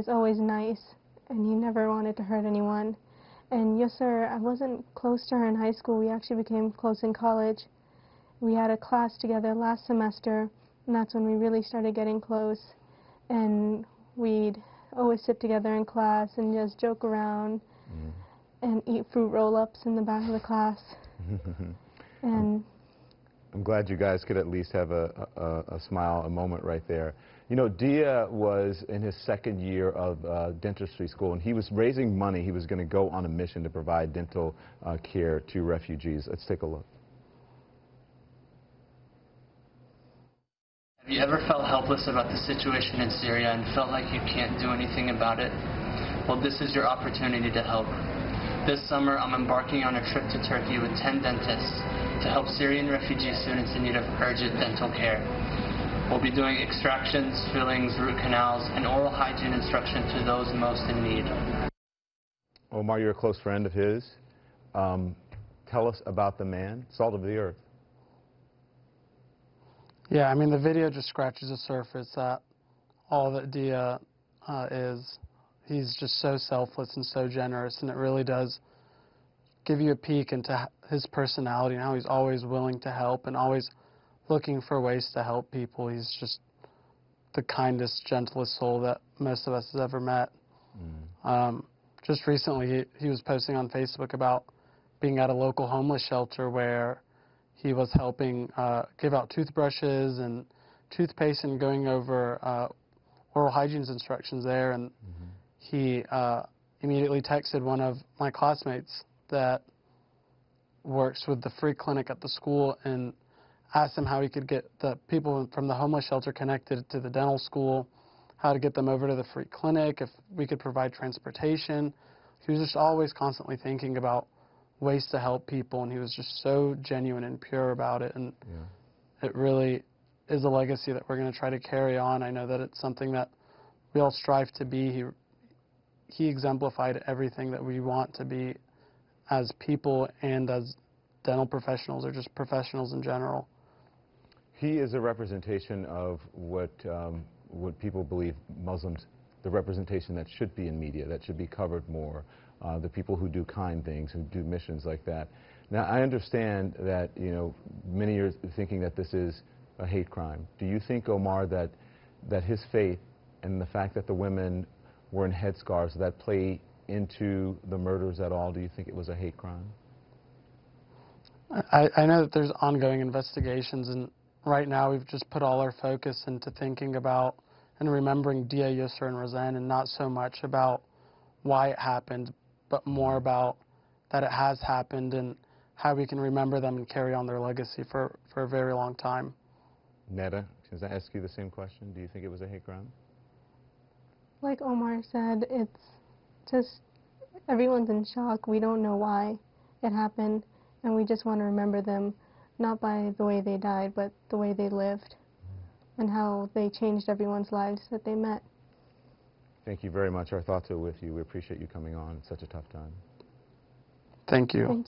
was always nice, and he never wanted to hurt anyone. And Yusur, I wasn't close to her in high school. We actually became close in college. We had a class together last semester, and that's when we really started getting close. And we'd always sit together in class and just joke around and eat fruit roll-ups in the back of the class. And I'm glad you guys could at least have a smile, a moment right there. You know, Dia was in his second year of dentistry school, and he was raising money. He was going to go on a mission to provide dental care to refugees. Let's take a look. Have you ever felt helpless about the situation in Syria and felt like you can't do anything about it? Well, this is your opportunity to help. This summer, I'm embarking on a trip to Turkey with 10 dentists to help Syrian refugee students in need of urgent dental care. We'll be doing extractions, fillings, root canals, and oral hygiene instruction to those most in need. Omar, you're a close friend of his. Tell us about the man, salt of the earth. Yeah, I mean, the video just scratches the surface at all that Dia is. He's just so selfless and so generous, and it really does give you a peek into his personality and how he's always willing to help and always looking for ways to help people. He's just the kindest, gentlest soul that most of us has ever met. Just recently, he was posting on Facebook about being at a local homeless shelter where he was helping give out toothbrushes and toothpaste and going over oral hygiene instructions there. And he immediately texted one of my classmates that works with the free clinic at the school and asked him how he could get the people from the homeless shelter connected to the dental school, how to get them over to the free clinic, if we could provide transportation. He was just always constantly thinking about ways to help people, and he was just so genuine and pure about it. And it really is a legacy that we're going to try to carry on. I know that it's something that we all strive to be. He exemplified everything that we want to be as people and as dental professionals or just professionals in general. He is a representation of what people believe Muslims, the representation that should be in media, that should be covered more, the people who do kind things, who do missions like that. Now, I understand that, you know, many are thinking that this is a hate crime. Do you think, Omar, that his faith and the fact that the women were in headscarves, that play into the murders at all? Do you think it was a hate crime? I know that there's ongoing investigations, and right now we've just put all our focus into thinking about and remembering Dia, Yusur, and Razan, and not so much about why it happened, but more about that it has happened and how we can remember them and carry on their legacy for a very long time. Neda, can I ask you the same question? Do you think it was a hate crime? like Omar said, it's just everyone's in shock. We don't know why it happened, and we just want to remember them, not by the way they died, but the way they lived and how they changed everyone's lives that they met. Thank you very much. Our thoughts are with you. We appreciate you coming on at such a tough time. Thank you. Thank you.